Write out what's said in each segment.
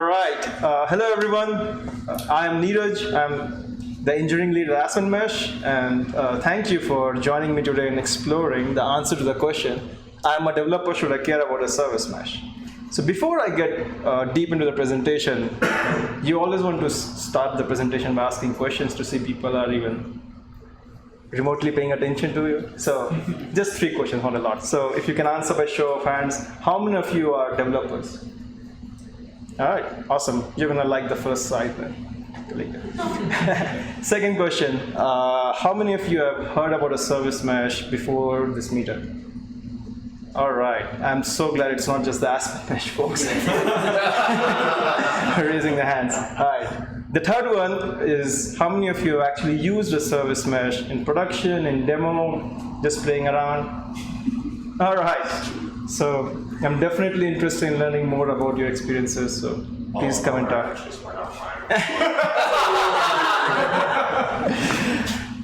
right. Hello, everyone. I'm Neeraj. I'm the engineering lead at Aspen Mesh, and thank you for joining me today in exploring the answer to the question, I'm a developer, should I care about a service mesh? So before I get deep into the presentation, you always want to start the presentation by asking questions to see people are even remotely paying attention to you. So just 3 questions, not a lot. So if you can answer by show of hands, how many of you are developers? All right, awesome. You're gonna like the first slide then. Second question, how many of you have heard about a service mesh before this meetup? All right, I'm so glad it's not just the Aspen Mesh folks raising their hands. All right, the third one is how many of you have actually used a service mesh in production, in demo, just playing around? All right, so I'm definitely interested in learning more about your experiences, so please come and talk.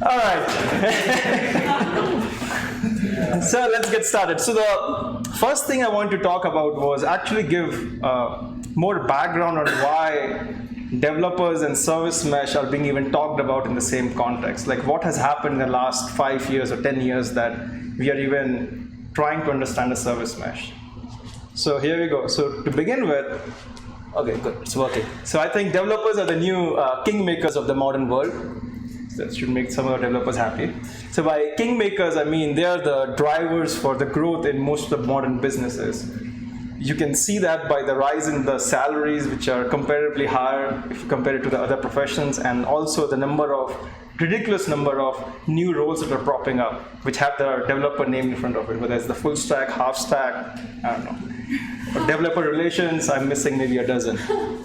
All right. So let's get started. So the first thing I want to talk about was actually give more background on why developers and service mesh are being even talked about in the same context. Like what has happened in the last 5 years or 10 years that we are even trying to understand a service mesh. So here we go. So to begin with, okay, good, it's working. So I think developers are the new kingmakers of the modern world. That should make some of the developers happy. So by kingmakers, I mean they are the drivers for the growth in most of the modern businesses. You can see that by the rise in the salaries, which are comparatively higher if you compare it to the other professions, and also the ridiculous number of new roles that are propping up, which have the developer name in front of it, whether it's the full stack, half stack, I don't know. Or developer relations, I'm missing maybe a dozen.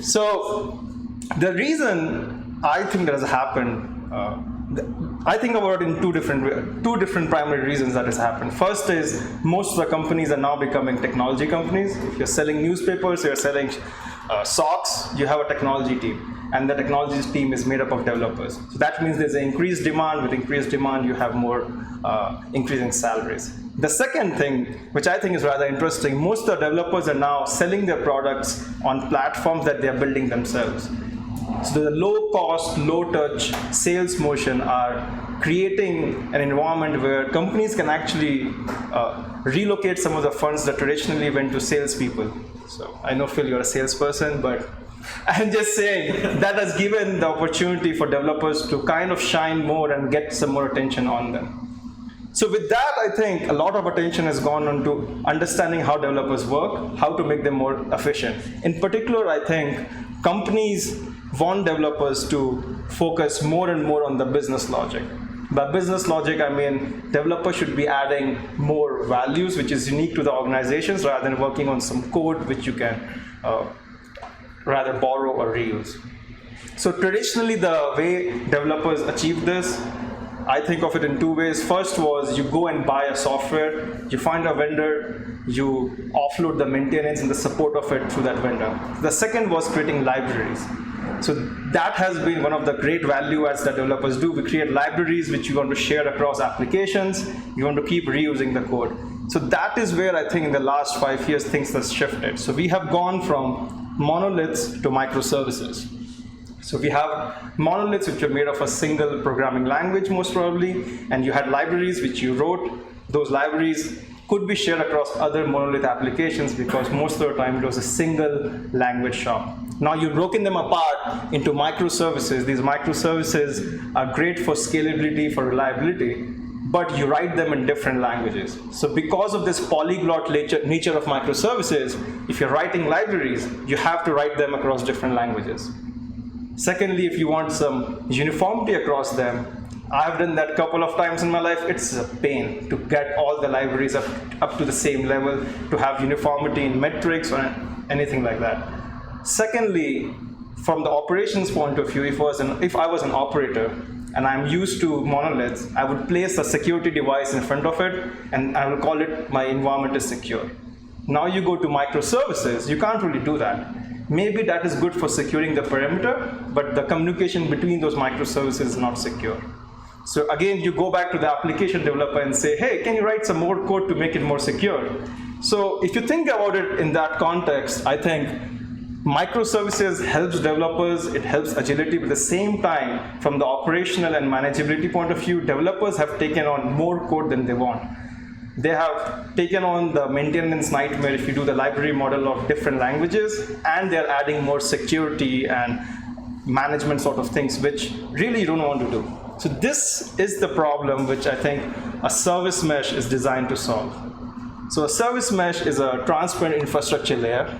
So the reason I think that has happened, I think about it in two different primary reasons that has happened. First is most of the companies are now becoming technology companies. If you're selling newspapers, you're selling socks, you have a technology team. And the technology team is made up of developers. So that means there's an increased demand. With increased demand, you have more increasing salaries. The second thing, which I think is rather interesting, most of the developers are now selling their products on platforms that they are building themselves. So the low cost, low touch sales motion are creating an environment where companies can actually relocate some of the funds that traditionally went to salespeople. So I know, Phil, you're a salesperson, but I'm just saying that has given the opportunity for developers to kind of shine more and get some more attention on them. So with that, I think a lot of attention has gone on to understanding how developers work, how to make them more efficient. In particular, I think companies want developers to focus more and more on the business logic. By business logic, I mean developers should be adding more values, which is unique to the organizations, rather than working on some code which you can rather borrow or reuse. So traditionally, the way developers achieve this, I think of it in 2 ways. First was you go and buy a software, you find a vendor, you offload the maintenance and the support of it through that vendor. The second was creating libraries. So that has been one of the great value adds that developers do. We create libraries which you want to share across applications. You want to keep reusing the code. So that is where I think in the last 5 years things have shifted. So we have gone from monoliths to microservices. So we have monoliths which are made of a single programming language most probably, and you had libraries which you wrote. Those libraries could be shared across other monolith applications because most of the time it was a single language shop. Now you've broken them apart into microservices. These microservices are great for scalability, for reliability, but you write them in different languages. So because of this polyglot nature of microservices, if you're writing libraries, you have to write them across different languages. Secondly, if you want some uniformity across them, I've done that a couple of times in my life. It's a pain to get all the libraries up to the same level, to have uniformity in metrics or anything like that. Secondly, from the operations point of view, if I was an operator and I'm used to monoliths, I would place a security device in front of it and I will call it my environment is secure. Now you go to microservices, you can't really do that. Maybe that is good for securing the perimeter, but the communication between those microservices is not secure. So again, you go back to the application developer and say, hey, can you write some more code to make it more secure? So if you think about it in that context, I think Microservices helps developers, it helps agility, but at the same time, from the operational and manageability point of view, developers have taken on more code than they want. They have taken on the maintenance nightmare if you do the library model of different languages, and they're adding more security and management sort of things, which really you don't want to do. So this is the problem which I think a service mesh is designed to solve. So a service mesh is a transparent infrastructure layer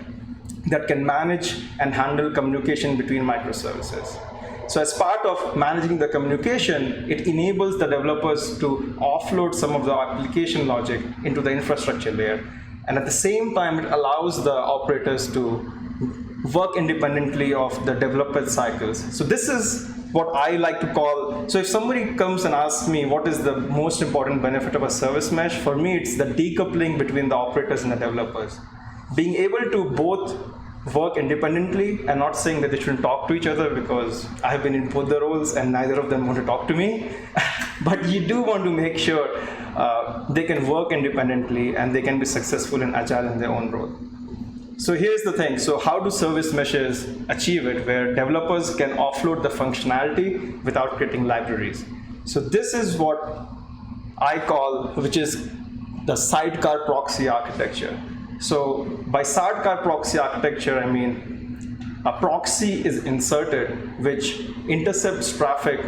that can manage and handle communication between microservices. So as part of managing the communication, it enables the developers to offload some of the application logic into the infrastructure layer. And at the same time, it allows the operators to work independently of the developer cycles. So this is what I like to call, so if somebody comes and asks me what is the most important benefit of a service mesh, for me it's the decoupling between the operators and the developers. Being able to both work independently and not saying that they shouldn't talk to each other, because I have been in both the roles and neither of them want to talk to me. But you do want to make sure they can work independently and they can be successful and agile in their own role. So here's the thing. So how do service meshes achieve it, where developers can offload the functionality without creating libraries? So this is what I call, which is the sidecar proxy architecture. So by sidecar proxy architecture, I mean a proxy is inserted which intercepts traffic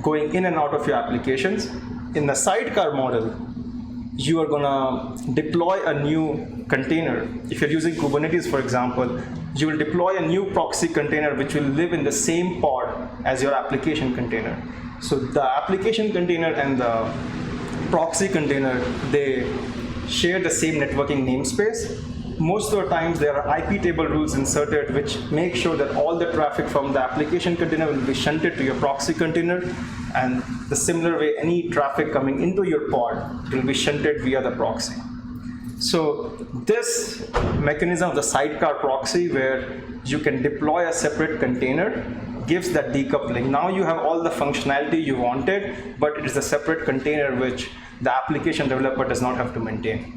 going in and out of your applications. In the sidecar model, you are gonna deploy a new container. If you're using Kubernetes, for example, you will deploy a new proxy container which will live in the same pod as your application container. So the application container and the proxy container, they share the same networking namespace. Most of the times there are IP table rules inserted which make sure that all the traffic from the application container will be shunted to your proxy container, and the similar way any traffic coming into your pod will be shunted via the proxy. So this mechanism of the sidecar proxy, where you can deploy a separate container, gives that decoupling. Now you have all the functionality you wanted, but it is a separate container which the application developer does not have to maintain.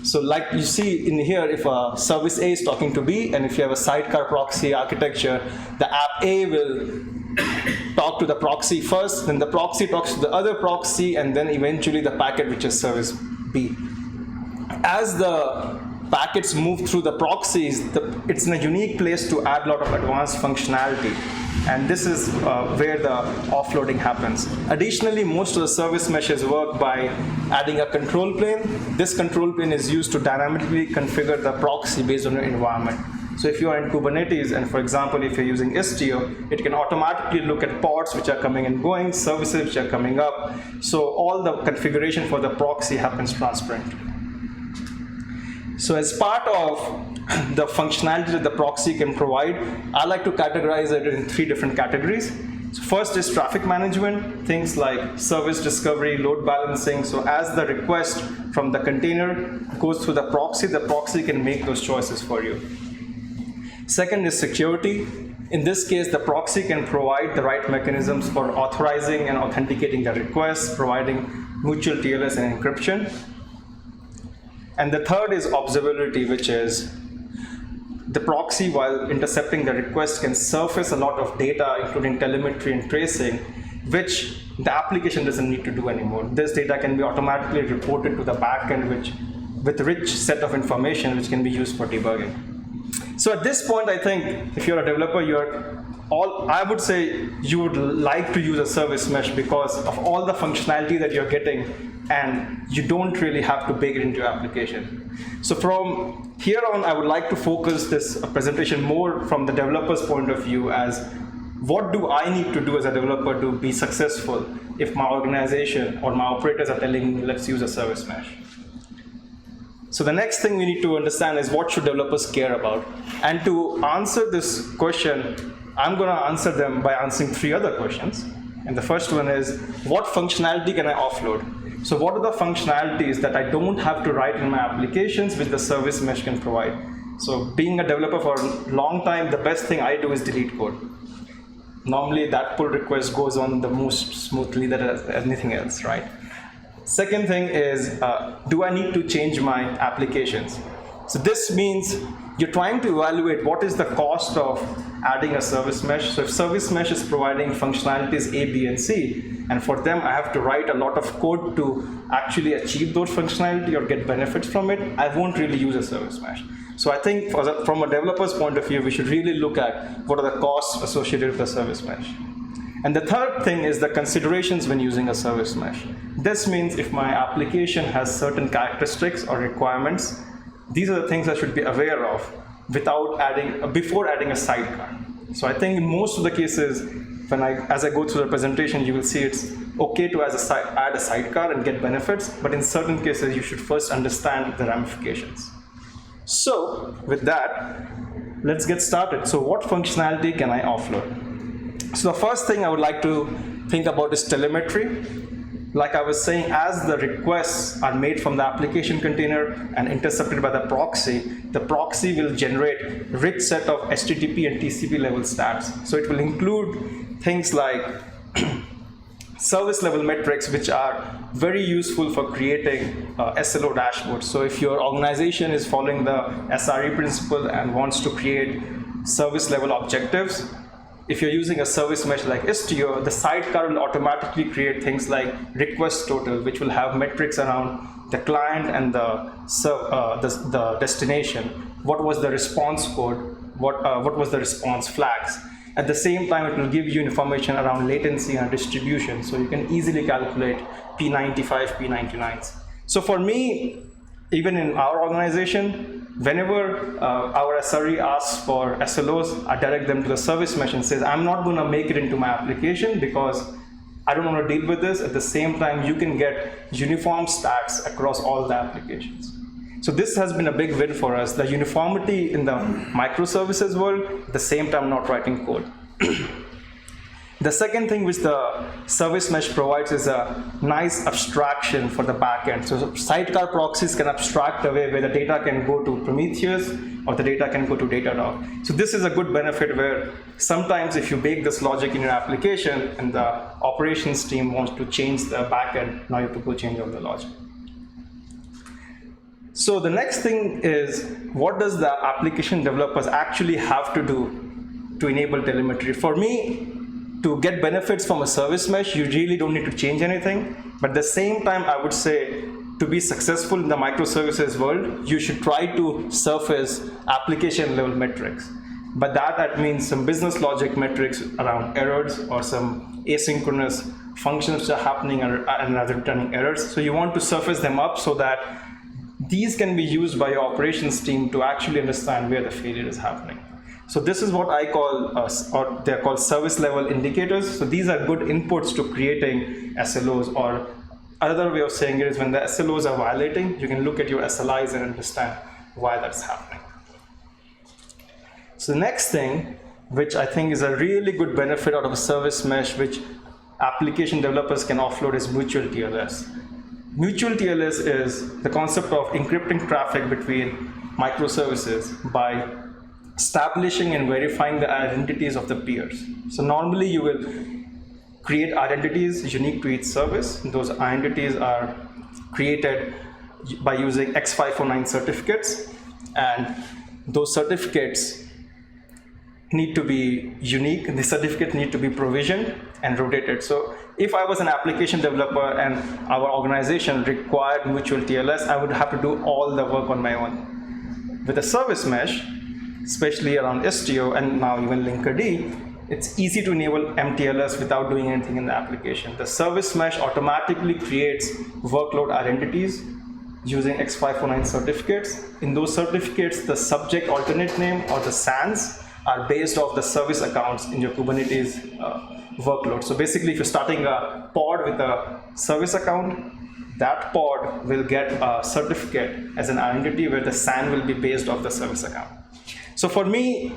So like you see in here, if a service A is talking to B, and if you have a sidecar proxy architecture, the app A will talk to the proxy first, then the proxy talks to the other proxy, and then eventually the packet which is service B. As the packets move through the proxies, it's in a unique place to add a lot of advanced functionality. And this is where the offloading happens. Additionally, most of the service meshes work by adding a control plane. This control plane is used to dynamically configure the proxy based on your environment. So if you are in Kubernetes, and for example, if you're using Istio, it can automatically look at pods which are coming and going, services which are coming up. So all the configuration for the proxy happens transparently. So as part of the functionality that the proxy can provide, I like to categorize it in 3 different categories. So first is traffic management, things like service discovery, load balancing. So as the request from the container goes through the proxy can make those choices for you. Second is security. In this case, the proxy can provide the right mechanisms for authorizing and authenticating the requests, providing mutual TLS and encryption. And the third is observability, which is the proxy, while intercepting the request, can surface a lot of data, including telemetry and tracing, which the application doesn't need to do anymore. This data can be automatically reported to the backend, with a rich set of information which can be used for debugging. So at this point, I think if you're a developer, I would say you would like to use a service mesh because of all the functionality that you're getting, and you don't really have to bake it into your application. So from here on, I would like to focus this presentation more from the developer's point of view, as what do I need to do as a developer to be successful if my organization or my operators are telling me, let's use a service mesh. So the next thing we need to understand is what should developers care about? And to answer this question, I'm going to answer them by answering 3 other questions. And the first one is, what functionality can I offload? So what are the functionalities that I don't have to write in my applications which the service mesh can provide? So being a developer for a long time, the best thing I do is delete code. Normally that pull request goes on the most smoothly than anything else, right? Second thing is, do I need to change my applications? So this means you're trying to evaluate what is the cost of adding a service mesh. So if service mesh is providing functionalities A, B, and C, and for them I have to write a lot of code to actually achieve those functionality or get benefits from it, I won't really use a service mesh. So I think from a developer's point of view, we should really look at what are the costs associated with the service mesh. And the third thing is the considerations when using a service mesh. This means if my application has certain characteristics or requirements, these are the things I should be aware of before adding a sidecar. So I think in most of the cases, as I go through the presentation, you will see it's okay to add a sidecar and get benefits, but in certain cases, you should first understand the ramifications. So with that, let's get started. So what functionality can I offload? So the first thing I would like to think about is telemetry. Like I was saying, as the requests are made from the application container and intercepted by the proxy will generate a rich set of HTTP and TCP level stats. So it will include things like service level metrics, which are very useful for creating SLO dashboards. So if your organization is following the SRE principle and wants to create service level objectives, if you're using a service mesh like Istio, the sidecar will automatically create things like request total, which will have metrics around the client and the destination. What was the response code? What was the response flags? At the same time, it will give you information around latency and distribution, so you can easily calculate P95, P99s. So for me, even in our organization, whenever our SRE asks for SLOs, I direct them to the service mesh and says, I'm not going to make it into my application because I don't want to deal with this. At the same time, you can get uniform stats across all the applications. So this has been a big win for us, the uniformity in the microservices world, at the same time not writing code. The second thing which the service mesh provides is a nice abstraction for the backend. So sidecar proxies can abstract away where the data can go to Prometheus or the data can go to Datadog. So this is a good benefit where sometimes if you bake this logic in your application and the operations team wants to change the backend, now you have to go change all the logic. So the next thing is, what does the application developers actually have to do to enable telemetry? For me, to get benefits from a service mesh, you really don't need to change anything. But at the same time, I would say to be successful in the microservices world, you should try to surface application level metrics. By that means some business logic metrics around errors or some asynchronous functions which are happening and are returning errors. So you want to surface them up so that these can be used by your operations team to actually understand where the failure is happening. So this is what I call, or they're called service level indicators. So these are good inputs to creating SLOs, or another way of saying it is when the SLOs are violating, you can look at your SLIs and understand why that's happening. So the next thing, which I think is a really good benefit out of a service mesh, which application developers can offload, is mutual TLS. Mutual TLS is the concept of encrypting traffic between microservices by establishing and verifying the identities of the peers. So normally you will create identities unique to each service. Those identities are created by using X509 certificates, and those certificates need to be unique. The certificates need to be provisioned and rotated. So if I was an application developer and our organization required mutual TLS, I would have to do all the work on my own. With a service mesh, especially around Istio and now even Linkerd, it's easy to enable MTLS without doing anything in the application. The service mesh automatically creates workload identities using X509 certificates. In those certificates, the subject alternate name or the SANs are based off the service accounts in your Kubernetes workload. So basically, if you're starting a pod with a service account, that pod will get a certificate as an identity where the SAN will be based off the service account. So for me,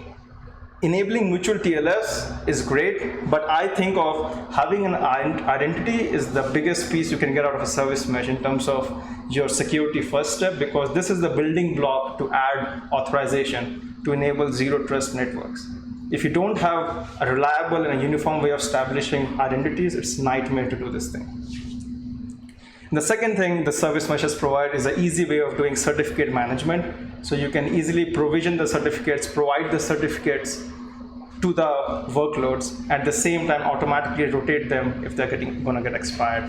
enabling mutual TLS is great, but I think of having an identity is the biggest piece you can get out of a service mesh in terms of your security first step, because this is the building block to add authorization to enable zero trust networks. If you don't have a reliable and a uniform way of establishing identities, it's a nightmare to do this thing. And the second thing the service meshes provide is an easy way of doing certificate management. So you can easily provision the certificates, provide the certificates to the workloads, at the same time automatically rotate them if they're gonna get expired.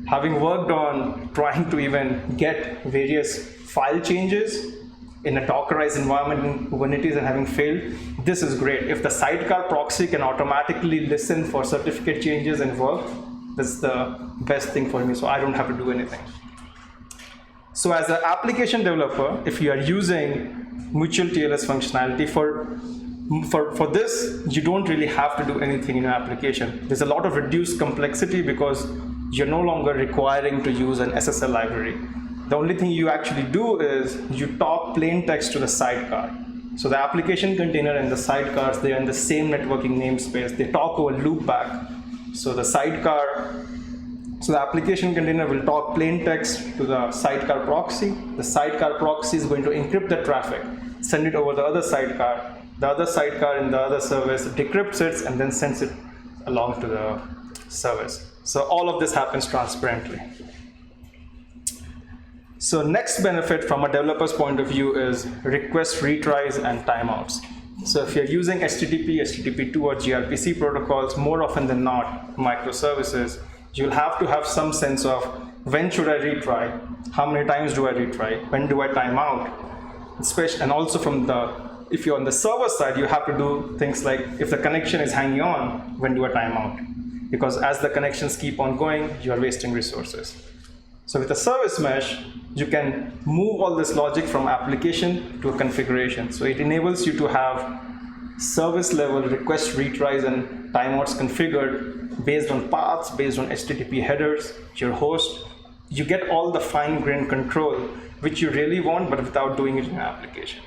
Having worked on trying to even get various file changes in a Dockerized environment in Kubernetes and having failed, this is great. If the Sidecar proxy can automatically listen for certificate changes and work, that's the best thing for me, so I don't have to do anything. So as an application developer, if you are using mutual TLS functionality, for this, you don't really have to do anything in your application. There's a lot of reduced complexity because you're no longer requiring to use an SSL library. The only thing you actually do is you talk plain text to the sidecar. So the application container and the sidecars, they're in the same networking namespace. They talk over loopback. So the application container will talk plain text to the sidecar proxy. The sidecar proxy is going to encrypt the traffic, send it over the other sidecar. The other sidecar in the other service decrypts it and then sends it along to the service. So all of this happens transparently. So next benefit from a developer's point of view is request retries and timeouts. So if you're using HTTP, HTTP2 or gRPC protocols, more often than not, microservices, you'll have to have some sense of when should I retry, how many times do I retry, when do I time out, especially, and also if you're on the server side, you have to do things like if the connection is hanging on, when do I time out? Because as the connections keep on going, you are wasting resources. So with a service mesh, you can move all this logic from application to a configuration. So it enables you to have service level request retries and timeouts configured based on paths, based on HTTP headers, your host. You get all the fine-grained control, which you really want, but without doing it in your application.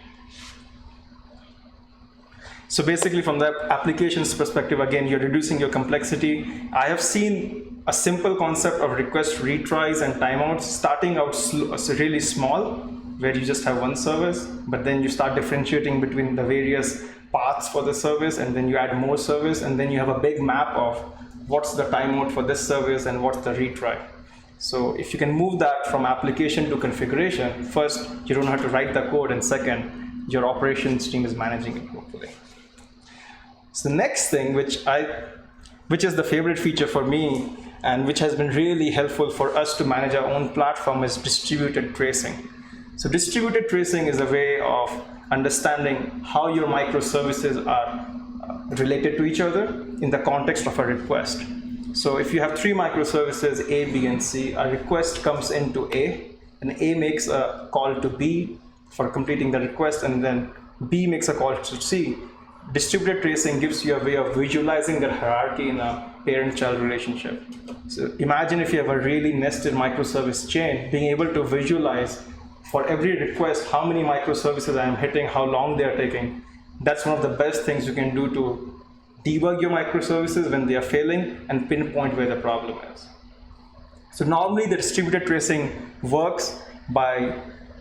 So basically from the application's perspective, again, you're reducing your complexity. I have seen a simple concept of request retries and timeouts starting out really small, where you just have one service, but then you start differentiating between the various paths for the service, and then you add more service, and then you have a big map of what's the timeout for this service and what's the retry. So if you can move that from application to configuration, first, you don't have to write the code, and second, your operations team is managing it hopefully. So the next thing, which is the favorite feature for me, and which has been really helpful for us to manage our own platform, is distributed tracing. So distributed tracing is a way of understanding how your microservices are related to each other in the context of a request. So if you have three microservices, A, B, and C, a request comes into A, and A makes a call to B for completing the request, and then B makes a call to C. Distributed tracing gives you a way of visualizing the hierarchy in a parent-child relationship. So imagine if you have a really nested microservice chain, being able to visualize for every request how many microservices I am hitting, how long they are taking. That's one of the best things you can do to debug your microservices when they are failing and pinpoint where the problem is. So normally the distributed tracing works by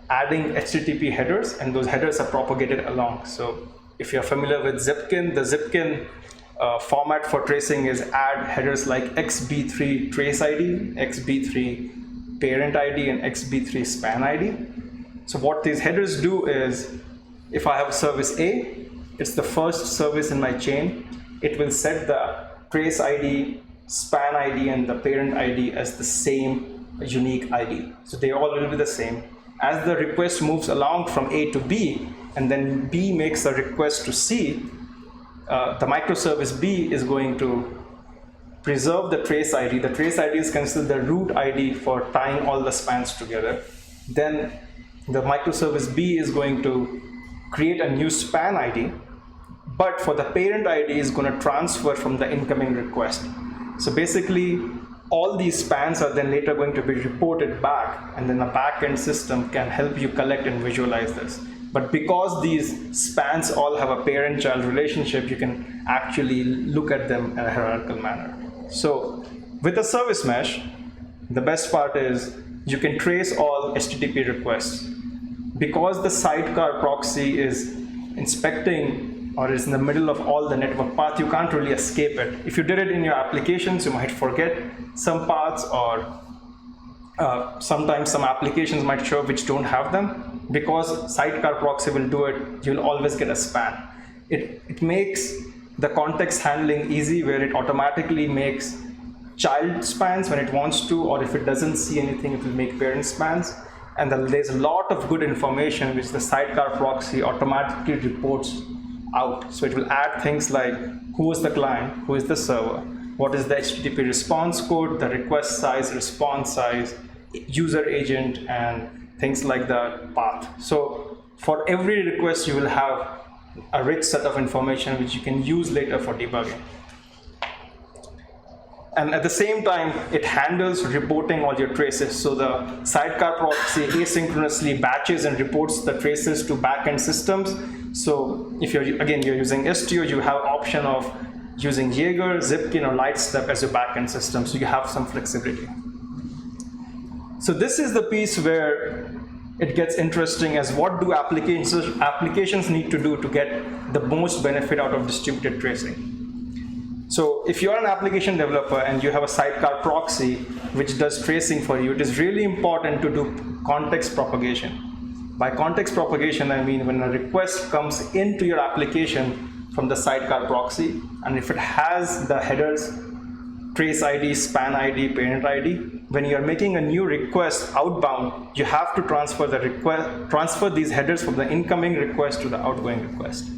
adding HTTP headers, and those headers are propagated along. So if you're familiar with Zipkin, the Zipkin format for tracing is add headers like XB3 trace ID, XB3 parent ID, and XB3 span ID. So what these headers do is, if I have service A, it's the first service in my chain, it will set the trace ID, span ID, and the parent ID as the same unique ID. So they all will be the same. As the request moves along from A to B, and then B makes a request to C, the microservice B is going to preserve the trace ID. The trace ID is considered the root ID for tying all the spans together. Then the microservice B is going to create a new span ID, but for the parent ID is going to transfer from the incoming request. So basically, all these spans are then later going to be reported back, and then the back-end system can help you collect and visualize this. But because these spans all have a parent-child relationship, you can actually look at them in a hierarchical manner. So with a service mesh, the best part is you can trace all HTTP requests. Because the sidecar proxy is inspecting or is in the middle of all the network path, you can't really escape it. If you did it in your applications, you might forget some paths, or sometimes some applications might show which don't have them. because Sidecar proxy will do it, you'll always get a span. It makes the context handling easy, where it automatically makes child spans when it wants to, or if it doesn't see anything, it will make parent spans. And then there's a lot of good information which the Sidecar proxy automatically reports out. So it will add things like who is the client, who is the server, what is the HTTP response code, the request size, response size, user agent, and things like the path. So for every request, you will have a rich set of information which you can use later for debugging. And at the same time, it handles reporting all your traces. So the Sidecar proxy asynchronously batches and reports the traces to backend systems. So if you're using Istio, you have option of using Jaeger, Zipkin, or Lightstep as your backend system. So you have some flexibility. So this is the piece where it gets interesting, as what do applications need to do to get the most benefit out of distributed tracing. So if you're an application developer and you have a Sidecar proxy which does tracing for you, it is really important to do context propagation. By context propagation, I mean when a request comes into your application from the Sidecar proxy, and if it has the headers, trace ID, span ID, parent ID, when you're making a new request outbound, you have to transfer these headers from the incoming request to the outgoing request.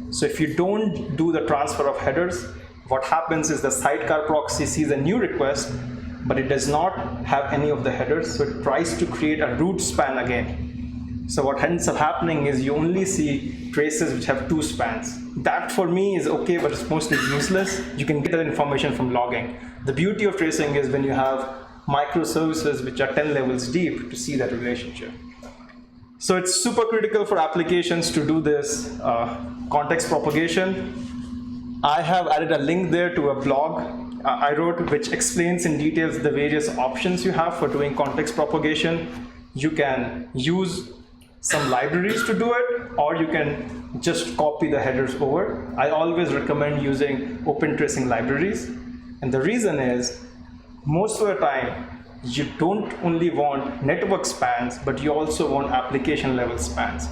So if you don't do the transfer of headers, what happens is the Sidecar proxy sees a new request, but it does not have any of the headers, so it tries to create a root span again. So what ends up happening is you only see traces which have 2 spans. That for me is okay, but it's mostly useless. You can get that information from logging. The beauty of tracing is when you have microservices which are 10 levels deep to see that relationship. So it's super critical for applications to do this context propagation. I have added a link there to a blog I wrote which explains in details the various options you have for doing context propagation. You can use some libraries to do it, or you can just copy the headers over. I always recommend using open tracing libraries. And the reason is, most of the time, you don't only want network spans, but you also want application level spans.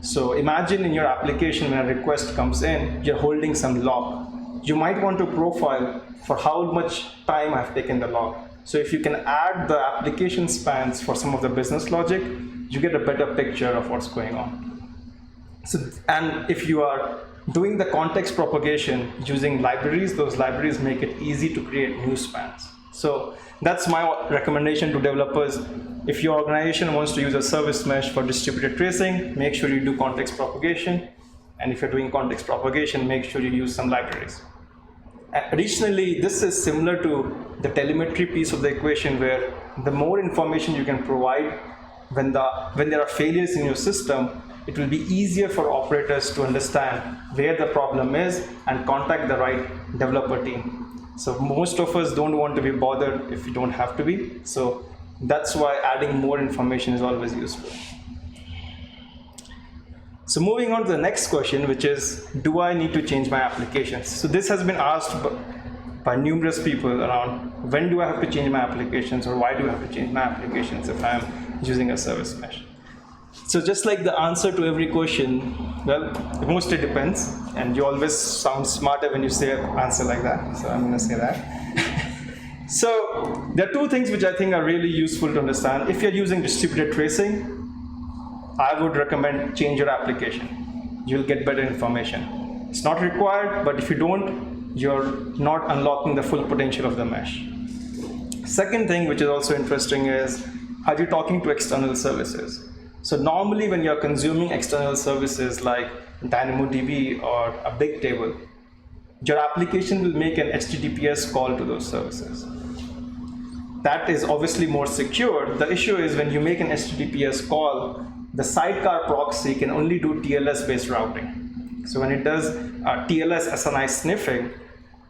So imagine in your application when a request comes in, you're holding some log. You might want to profile for how much time I've taken the log. So if you can add the application spans for some of the business logic, you get a better picture of what's going on. So, and if you are doing the context propagation using libraries, those libraries make it easy to create new spans. So that's my recommendation to developers. If your organization wants to use a service mesh for distributed tracing, make sure you do context propagation. And if you're doing context propagation, make sure you use some libraries. Additionally, this is similar to the telemetry piece of the equation, where the more information you can provide when there are failures in your system, it will be easier for operators to understand where the problem is and contact the right developer team. So most of us don't want to be bothered if you don't have to be. So that's why adding more information is always useful. So moving on to the next question, which is, do I need to change my applications? So this has been asked by numerous people around, when do I have to change my applications, or why do I have to change my applications if I'm using a service mesh? So just like the answer to every question, well, mostly depends, and you always sound smarter when you say an answer like that, so I'm going to say that. So there are 2 things which I think are really useful to understand. If you're using distributed tracing, I would recommend change your application. You'll get better information. It's not required, but if you don't, you're not unlocking the full potential of the mesh. Second thing, which is also interesting, is are you talking to external services? So normally when you're consuming external services like DynamoDB or a Bigtable, your application will make an HTTPS call to those services. That is obviously more secure. The issue is when you make an HTTPS call, the Sidecar proxy can only do TLS-based routing. So when it does TLS SNI sniffing,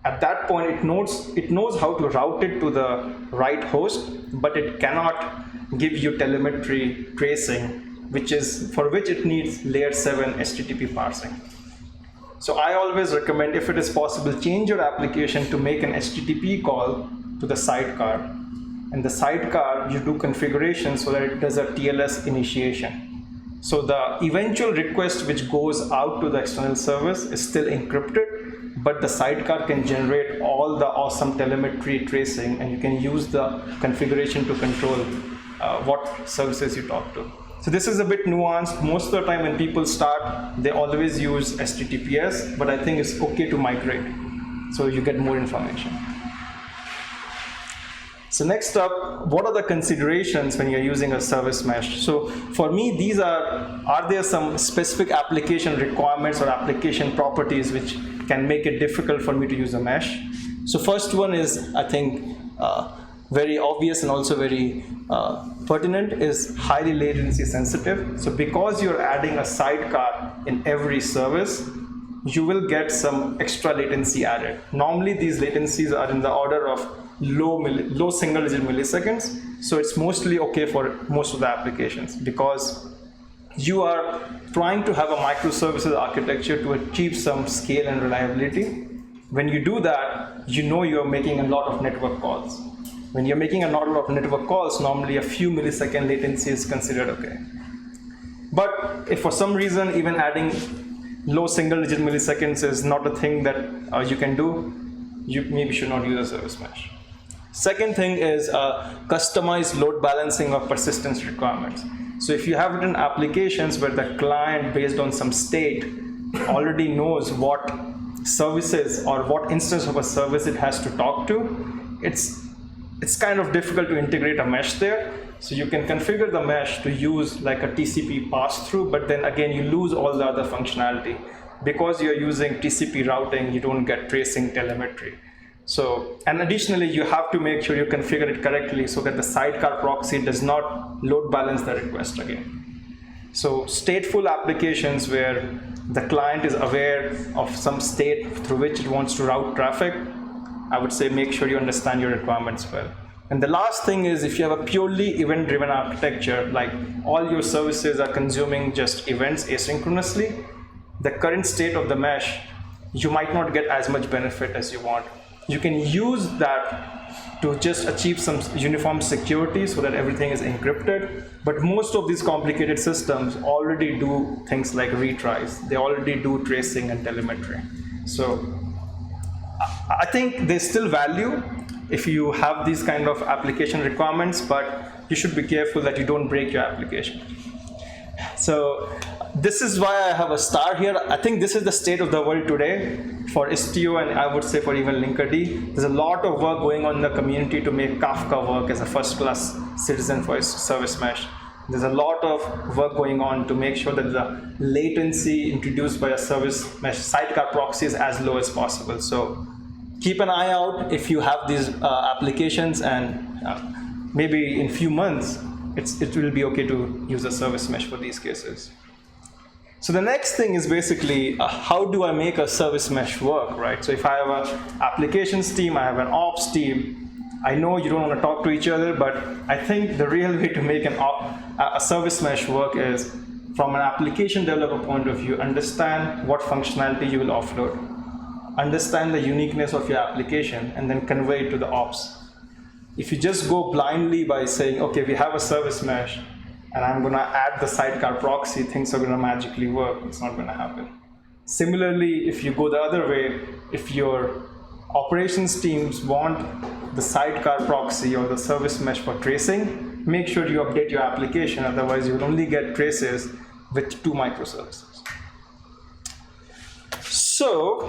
at that point it knows how to route it to the right host, but it cannot give you telemetry tracing, for which it needs layer 7 HTTP parsing. So I always recommend, if it is possible, change your application to make an HTTP call to the Sidecar. And the Sidecar, you do configuration so that it does a TLS initiation. So the eventual request which goes out to the external service is still encrypted, but the sidecar can generate all the awesome telemetry tracing, and you can use the configuration to control what services you talk to. So this is a bit nuanced. Most of the time when people start, they always use HTTPS, but I think it's okay to migrate, so you get more information. So next up, what are the considerations when you're using a service mesh? So for me, these are there some specific application requirements or application properties which can make it difficult for me to use a mesh? So first one is, I think, very obvious and also very pertinent, is highly latency sensitive. So because you're adding a sidecar in every service, you will get some extra latency added. Normally these latencies are in the order of low single digit milliseconds. So it's mostly okay for most of the applications because you are trying to have a microservices architecture to achieve some scale and reliability. When you do that, you know you're making a lot of network calls. When you're making a lot of network calls, normally a few millisecond latency is considered okay. But if for some reason even adding low single digit milliseconds is not a thing that you can do, you maybe should not use a service mesh. Second thing is customized load balancing of persistence requirements. So if you have written applications where the client, based on some state, already knows what services or what instance of a service it has to talk to, it's kind of difficult to integrate a mesh there. So you can configure the mesh to use like a TCP pass-through, but then again you lose all the other functionality. Because you're using TCP routing, you don't get tracing telemetry. So, and additionally, you have to make sure you configure it correctly so that the sidecar proxy does not load balance the request again. So stateful applications where the client is aware of some state through which it wants to route traffic, I would say make sure you understand your requirements well. And the last thing is, if you have a purely event-driven architecture, like all your services are consuming just events asynchronously, the current state of the mesh, you might not get as much benefit as you want. You can use that to just achieve some uniform security so that everything is encrypted. But most of these complicated systems already do things like retries. They already do tracing and telemetry. So I think there's still value if you have these kind of application requirements, but you should be careful that you don't break your application. So this is why I have a star here. I think this is the state of the world today for Istio, and I would say for even Linkerd. There's a lot of work going on in the community to make Kafka work as a first-class citizen for its service mesh. There's a lot of work going on to make sure that the latency introduced by a service mesh sidecar proxy is as low as possible. So keep an eye out if you have these applications, and maybe in few months, it will be okay to use a service mesh for these cases. So the next thing is basically how do I make a service mesh work, right? So if I have an applications team, I have an ops team, I know you don't want to talk to each other, but I think the real way to make a service mesh work is, from an application developer point of view, understand what functionality you will offload, understand the uniqueness of your application, and then convey it to the ops. If you just go blindly by saying, okay, we have a service mesh, and I'm going to add the sidecar proxy, things are going to magically work. It's not going to happen. Similarly, if you go the other way, if your operations teams want the sidecar proxy or the service mesh for tracing, make sure you update your application. Otherwise, you'll only get traces with 2 microservices. So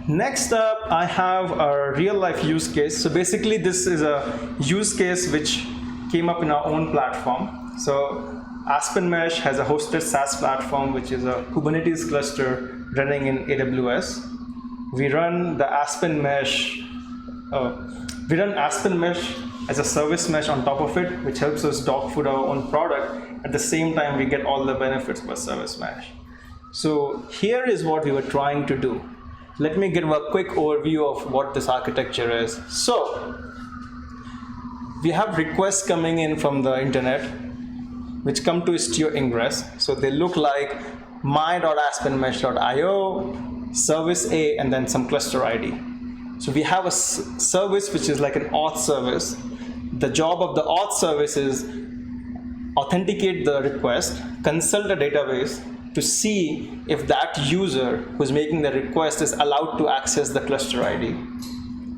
next up, I have a real-life use case. So basically, this is a use case which came up in our own platform. So Aspen Mesh has a hosted SaaS platform, which is a Kubernetes cluster running in AWS. We run the Aspen Mesh. We run Aspen Mesh as a service mesh on top of it, which helps us dogfood our own product. At the same time, we get all the benefits of a service mesh. So here is what we were trying to do. Let me give a quick overview of what this architecture is. So we have requests coming in from the internet, which come to Istio ingress. So they look like my.aspenmesh.io, service A, and then some cluster ID. So we have a service which is like an auth service. The job of the auth service is authenticate the request, consult the database to see if that user who's making the request is allowed to access the cluster ID.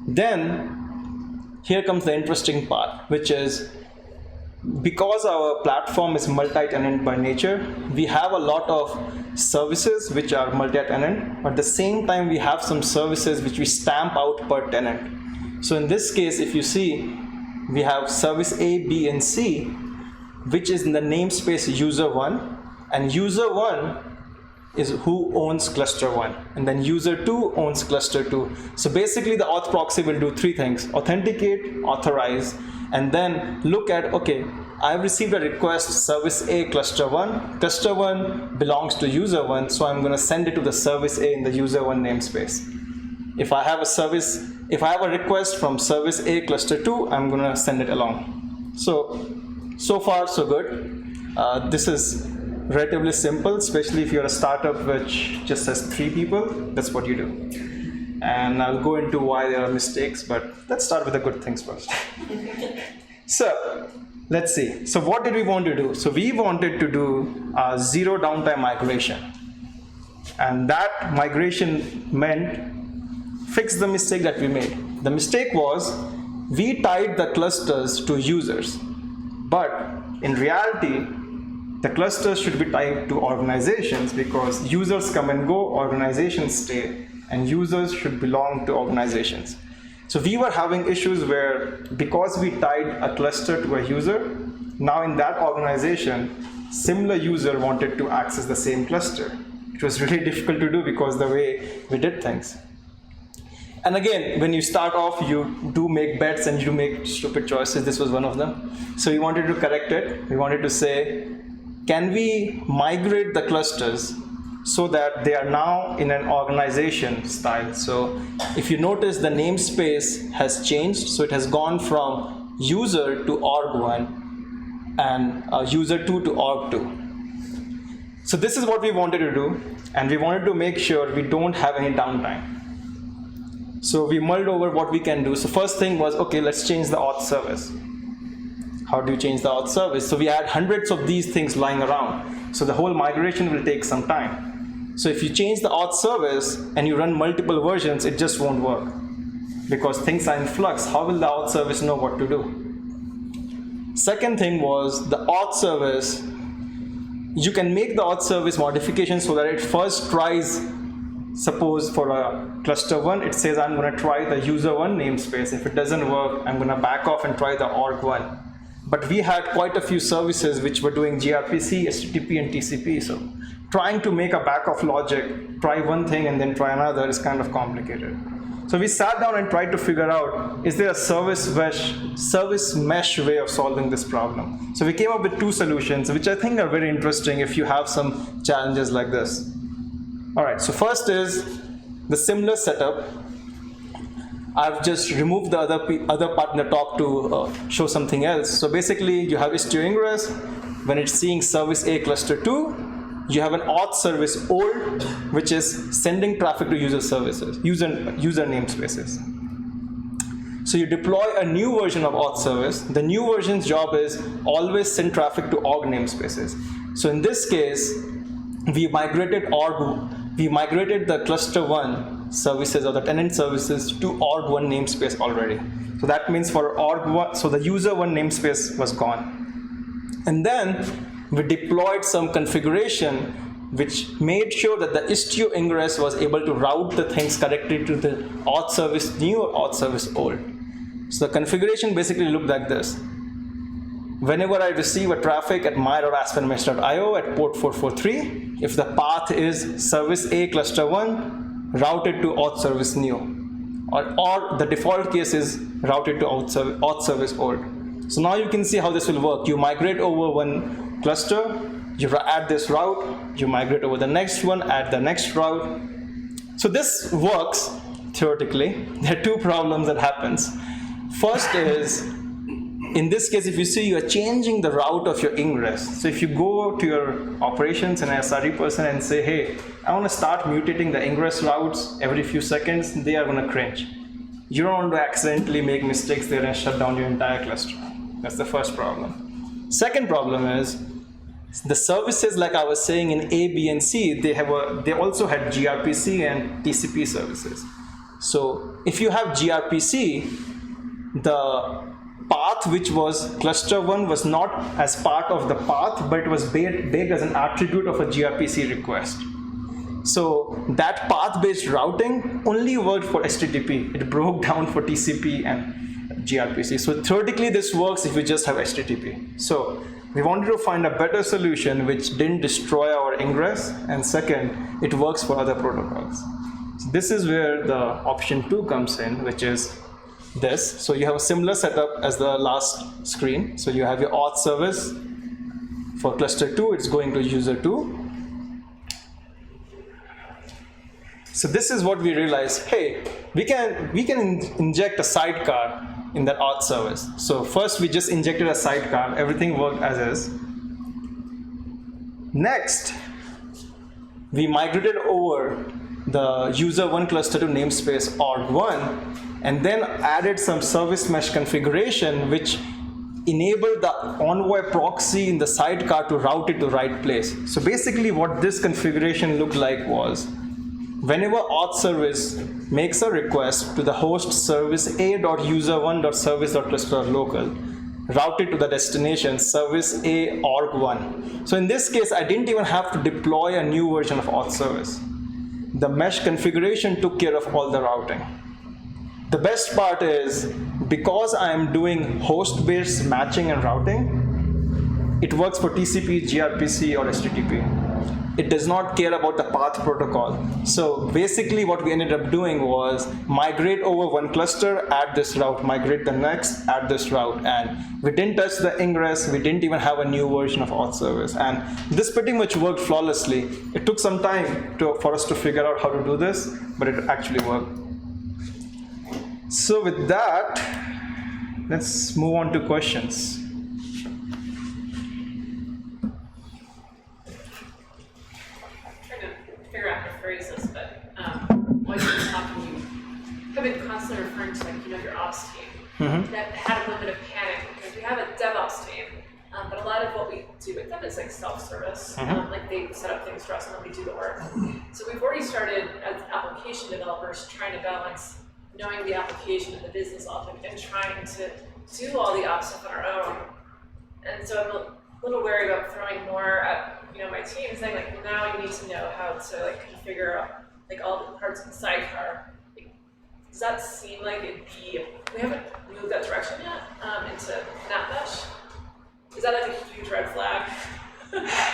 Then here comes the interesting part, which is because our platform is multi-tenant by nature, we have a lot of services which are multi-tenant, but at the same time we have some services which we stamp out per tenant. So in this case, if you see, we have service A, B, and C, which is in the namespace user1, and user1 is who owns cluster 1, and then user 2 owns cluster 2. So basically the auth proxy will do three things: authenticate, authorize, and then look at, okay, I've received a request service A cluster 1. Cluster 1 belongs to user 1, so I'm going to send it to the service A in the user 1 namespace. If I have a request from service A cluster 2, I'm going to send it along. So far so good. This is relatively simple, especially if you're a startup which just has 3 people. That's what you do. And I'll go into why there are mistakes, but let's start with the good things first. So let's see. So what did we want to do? So we wanted to do a zero downtime migration. And that migration meant fix the mistake that we made. The mistake was we tied the clusters to users. But in reality, the clusters should be tied to organizations, because users come and go, organizations stay, and users should belong to organizations. So we were having issues where, because we tied a cluster to a user, now in that organization, similar user wanted to access the same cluster. It was really difficult to do because the way we did things. And again, when you start off, you do make bets and you do make stupid choices. This was one of them. So we wanted to correct it. We wanted to say, can we migrate the clusters so that they are now in an organization style? So if you notice, the namespace has changed. So it has gone from user to org1 and user 2 to org2. So this is what we wanted to do. And we wanted to make sure we don't have any downtime. So we mulled over what we can do. So first thing was, okay, let's change the auth service. How do you change the auth service? So we had hundreds of these things lying around. So the whole migration will take some time. So if you change the auth service and you run multiple versions, it just won't work. Because things are in flux. How will the auth service know what to do? Second thing was the auth service. You can make the auth service modification so that it first tries, suppose for a cluster 1, it says I'm going to try the user 1 namespace. If it doesn't work, I'm going to back off and try the org1. But we had quite a few services which were doing gRPC, HTTP, and TCP. So trying to make a back-off logic, try one thing and then try another is kind of complicated. So we sat down and tried to figure out, is there a service mesh way of solving this problem? So we came up with 2 solutions, which I think are very interesting if you have some challenges like this. All right, so first is the similar setup. I've just removed the other part in the top to show something else. So basically, you have Istio ingress. When it's seeing service A cluster 2, you have an auth service old, which is sending traffic to user services, user namespaces. So you deploy a new version of auth service. The new version's job is always send traffic to org namespaces. So in this case, we migrated the cluster 1 services or the tenant services to org1 namespace already. So that means for org1, so the user 1 namespace was gone. And then we deployed some configuration which made sure that the Istio ingress was able to route the things correctly to the auth service new or auth service old. So the configuration basically looked like this. Whenever I receive a traffic at my.aspenmesh.io at port 443, if the path is service A cluster 1, routed to auth service new, or the default case is routed to auth service old. So now you can see how this will work. You migrate over one cluster, you add this route, you migrate over the next one, add the next route. So this works theoretically. There are 2 problems that happens. First is, in this case, if you see, you are changing the route of your ingress. So if you go to your operations and a SRE person and say, hey, I want to start mutating the ingress routes every few seconds, they are going to cringe. You don't want to accidentally make mistakes there and shut down your entire cluster. That's the first problem. Second problem is the services, like I was saying in A, B, and C, they also had gRPC and TCP services. So if you have gRPC, the path which was cluster 1 was not as part of the path, but it was baked as an attribute of a gRPC request. So that path-based routing only worked for HTTP. It broke down for TCP and gRPC. So theoretically this works if we just have HTTP. So we wanted to find a better solution which didn't destroy our ingress, and second, it works for other protocols. So this is where the option 2 comes in, which is this. So you have a similar setup as the last screen. So you have your auth service. For cluster 2, it's going to user 2. So this is what we realized, hey, we can inject a sidecar in that auth service. So first we just injected a sidecar, everything worked as is. Next, we migrated over the user 1 cluster to namespace org1, and then added some service mesh configuration which enabled the Envoy proxy in the sidecar to route it to the right place. So basically what this configuration looked like was, whenever auth service makes a request to the host service a.user1.service.cluster.local, route it to the destination service a org1. So in this case, I didn't even have to deploy a new version of auth service. The mesh configuration took care of all the routing. The best part is, because I am doing host-based matching and routing, it works for TCP, gRPC, or HTTP. It does not care about the path protocol. So basically what we ended up doing was migrate over one cluster, add this route, migrate the next, add this route, and we didn't touch the ingress, we didn't even have a new version of auth service. And this pretty much worked flawlessly. It took some time for us to figure out how to do this, but it actually worked. So with that, let's move on to questions. While you were talking, you have been constantly referring to, your ops team that had a moment of panic because we have a DevOps team, but a lot of what we do with them is like self-service. Like they set up things for us and then we do the work. So we've already started as application developers trying to balance knowing the application and the business logic and trying to do all the ops stuff on our own. And so I'm a little wary about throwing more at my team and saying well, now you need to know how to configure all the parts of the sidecar. Does that seem like it'd be, we haven't moved that direction yet into NAT mesh? Is that a huge red flag?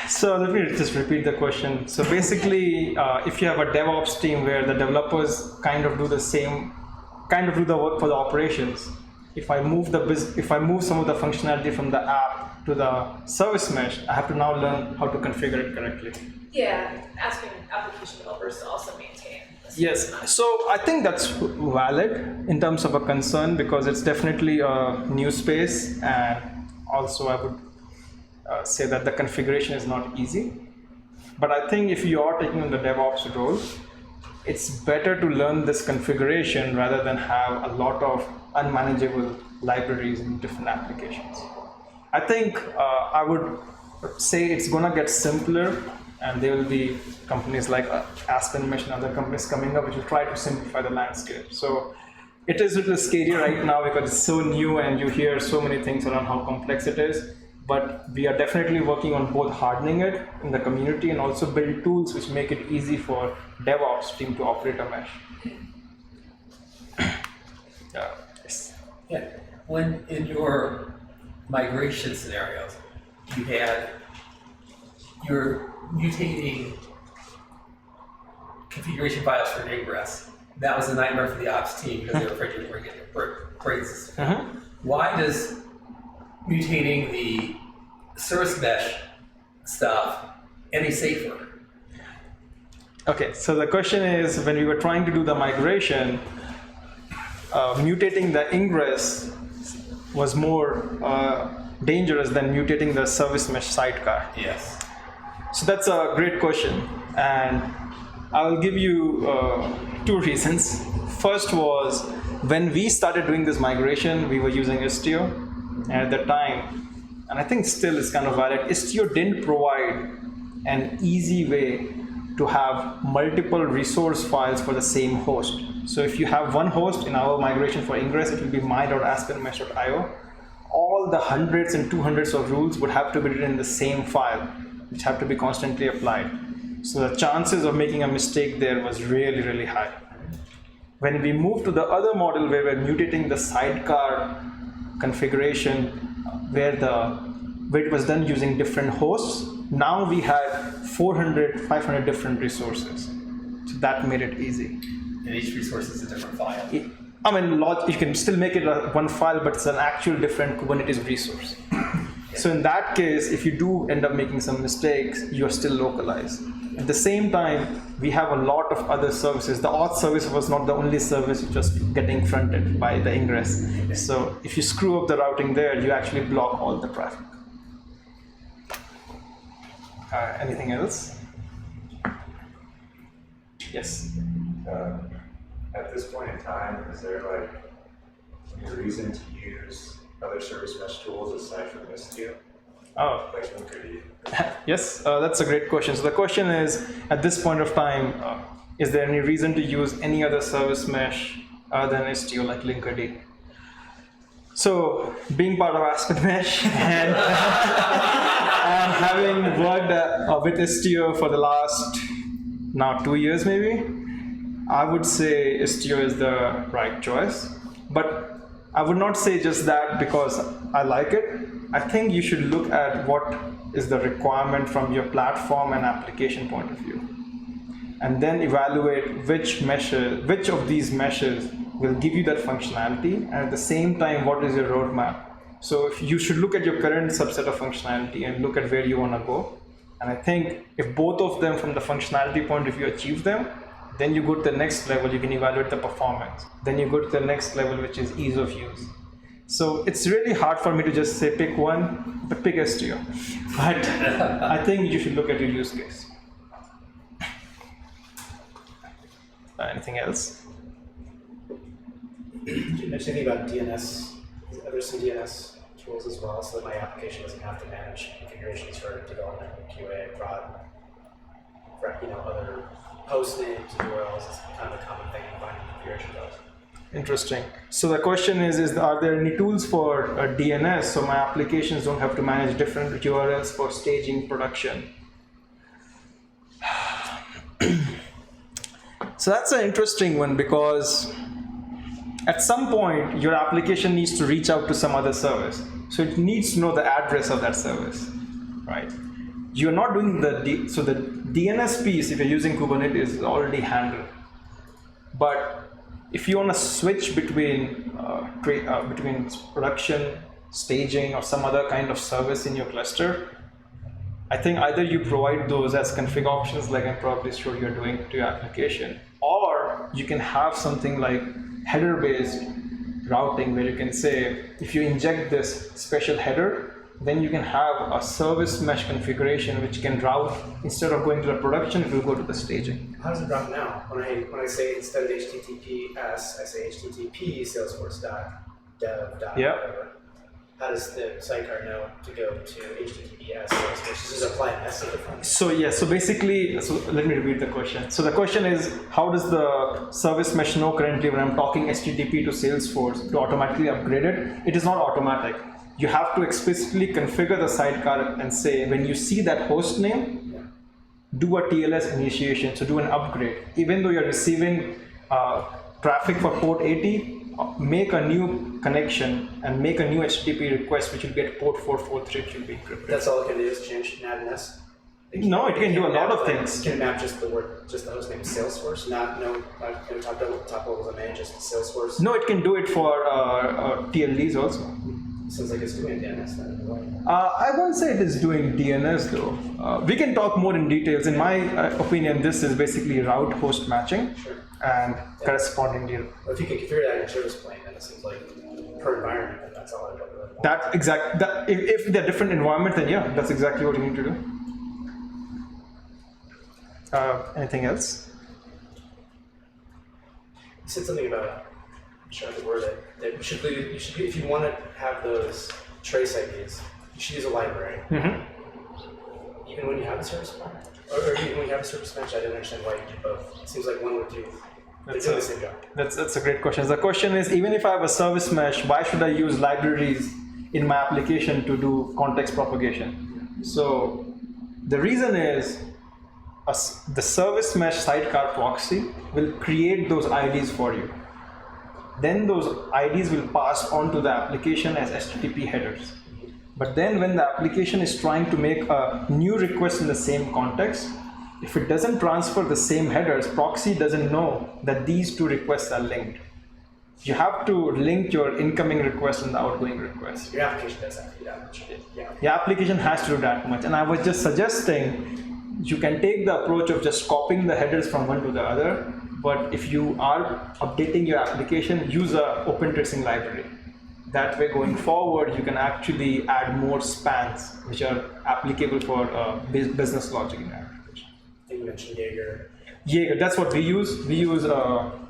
So let me just repeat the question. So basically, if you have a DevOps team where the developers kind of do the work for the operations, if I move some of the functionality from the app to the service mesh, I have to now learn how to configure it correctly. Yeah, asking application developers to also maintain. Yes, so I think that's valid in terms of a concern because it's definitely a new space, and also I would say that the configuration is not easy. But I think if you are taking on the DevOps role, it's better to learn this configuration rather than have a lot of unmanageable libraries in different applications. I think I would say it's going to get simpler, and there will be companies like Aspen Mesh and other companies coming up which will try to simplify the landscape. So it is a little scary right now because it's so new and you hear so many things around how complex it is. But we are definitely working on both hardening it in the community and also build tools which make it easy for DevOps team to operate a mesh. Yes. Yeah. When in your migration scenarios, you're mutating configuration files for ingress. That was a nightmare for the ops team because they were afraid you were going to break this. Why does mutating the service mesh stuff any safer? Okay, so the question is, when we were trying to do the migration, mutating the ingress was more dangerous than mutating the service mesh sidecar. Yes. So that's a great question, and I'll give you two reasons. First was, when we started doing this migration, we were using Istio, and at the time, and I think still is kind of valid, Istio didn't provide an easy way to have multiple resource files for the same host. So if you have one host in our migration for ingress, it will be my.aspenmesh.io. All the hundreds and 200s of rules would have to be written in the same file, which have to be constantly applied. So the chances of making a mistake there was really, really high. When we moved to the other model where we're mutating the sidecar configuration, where it was done using different hosts, now we had 400, 500 different resources. So that made it easy. And each resource is a different file. I mean, you can still make it one file, but it's an actual different Kubernetes resource. So in that case, if you do end up making some mistakes, you're still localized. At the same time, we have a lot of other services. The auth service was not the only service just getting fronted by the ingress. So if you screw up the routing there, you actually block all the traffic. Anything else? Yes. At this point in time, is there like any reason to use other service mesh tools aside from Istio? Oh, Like Linkerd? yes, that's a great question. So the question is, at this point of time, is there any reason to use any other service mesh other than Istio like Linkerd? So being part of Aspen Mesh and, and having worked with Istio for the last now 2 years maybe, I would say Istio is the right choice. But I would not say just that because I like it. I think you should look at what is the requirement from your platform and application point of view, and then evaluate which of these meshes will give you that functionality, and at the same time, what is your roadmap. So if you should look at your current subset of functionality and look at where you want to go. And I think if both of them from the functionality point of view achieve them, then you go to the next level, you can evaluate the performance. Then you go to the next level, which is ease of use. So it's really hard for me to just say pick one, but pick Istio. But I think you should look at your use case. Anything else? Did you mention anything about DNS? Are there some DNS tools as well, so that my application doesn't have to manage configurations for development and QA and prod, for other host names and URLs is kind of a common thing in finding configuration files. Interesting. So the question is are there any tools for DNS so my applications don't have to manage different URLs for staging production? So that's an interesting one because at some point your application needs to reach out to some other service. So it needs to know the address of that service, right? You're not doing the DNS piece, if you're using Kubernetes, is already handled. But if you want to switch between production, staging, or some other kind of service in your cluster, I think either you provide those as config options, like I'm probably sure you're doing to your application, or you can have something like header-based routing where you can say, if you inject this special header, then you can have a service mesh configuration which can route, instead of going to the production, it will go to the staging. How does it route now? When I say instead of HTTPS, I say HTTP Salesforce.dev. Yeah. Whatever. How does the sidecar know to go to HTTPS Salesforce? Does it apply an S difference? So basically, let me repeat the question. So the question is, how does the service mesh know currently when I'm talking HTTP to Salesforce to automatically upgrade it? It is not automatic. You have to explicitly configure the sidecar and say, when you see that host name, do a TLS initiation, so do an upgrade. Even though you're receiving traffic for port 80, make a new connection and make a new HTTP request, which will get port 443, which will be encrypted. That's all it can do is change and add an S? No, it can do a lot of things. Can it map just the host name Salesforce, not top levels of manage, just Salesforce? No, it can do it for TLDs also. Sounds like it's doing DNS then. I won't say it is doing DNS though. We can talk more in details. In my opinion, this is basically route host matching and correspondingly. Well, if you can configure that in your service plane, then it seems like per environment, then that's all I really want. If they're different environment, then yeah, that's exactly what you need to do. Anything else? You said something about, I'm trying to word it, that you should if you want to have those trace IDs, should use a library. Even when you have a service mesh, or even when you have a service mesh, I didn't understand why you do both. It seems like one would do. They do the same job. That's a great question. The question is, even if I have a service mesh, why should I use libraries in my application to do context propagation? So the reason is the service mesh sidecar proxy will create those IDs for you. Then those IDs will pass on to the application as HTTP headers. But then when the application is trying to make a new request in the same context, if it doesn't transfer the same headers, Proxy doesn't know that these two requests are linked. You have to link your incoming request and the outgoing request. Your application does have to do that much. Yeah. Your application has to do that much. And I was just suggesting you can take the approach of just copying the headers from one to the other. But if you are updating your application, use a open tracing library. That way, going forward, you can actually add more spans which are applicable for business logic in your application. You mentioned Jaeger. Jaeger, that's what we use. We use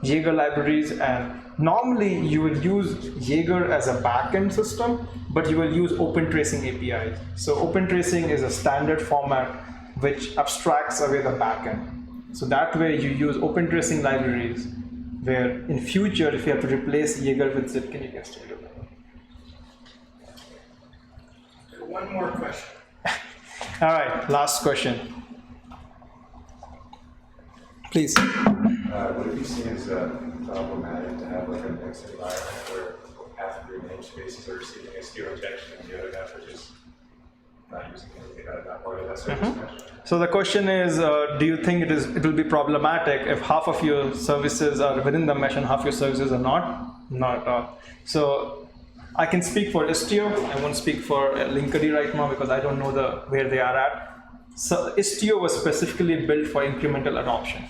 Jaeger libraries, and normally you will use Jaeger as a backend system, but you will use open tracing APIs. So open tracing is a standard format which abstracts away the backend. So that way you use open tracing libraries, where in future, if you have to replace Jaeger with Zipkin, you can still do that. One more question. All right, last question. Please. Would it be seen as problematic to have like a mixed environment where half of your namespaces are receiving Istio injection and the other half are just not using anything out of that part of that service mesh? So the question is, do you think it will be problematic if half of your services are within the mesh and half your services are not? Not at all. So I can speak for Istio. I won't speak for Linkerd right now because I don't know where they are at. So Istio was specifically built for incremental adoption.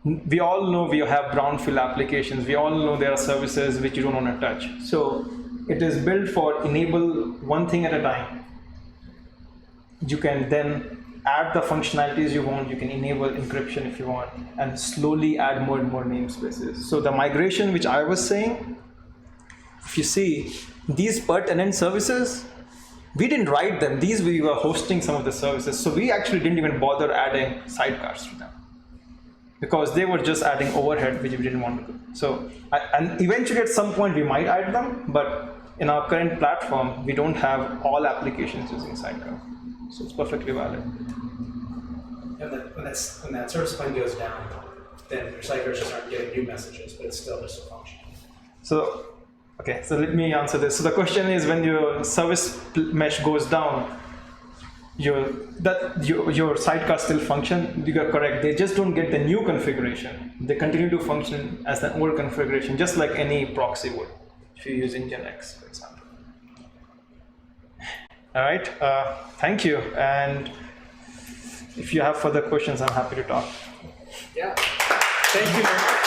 We all know we have brownfield applications. We all know there are services which you don't want to touch. So it is built for enable one thing at a time. You can then add the functionalities you want. You can enable encryption if you want, and slowly add more and more namespaces. So the migration which I was saying, if you see these per tenant services, we didn't write them. These we were hosting some of the services. So we actually didn't even bother adding sidecars to them because they were just adding overhead, which we didn't want to do. So, and eventually at some point we might add them, but in our current platform, we don't have all applications using sidecar. So it's perfectly valid. And when that service plane goes down, then your sidecars just aren't getting new messages, but it's still just a function. So, okay, so let me answer this. So the question is, when your service mesh goes down, your sidecar still function. You are correct. They just don't get the new configuration. They continue to function as the old configuration, just like any proxy would, if you use Nginx, for example. All right, thank you. And if you have further questions, I'm happy to talk. Yeah, thank you very much.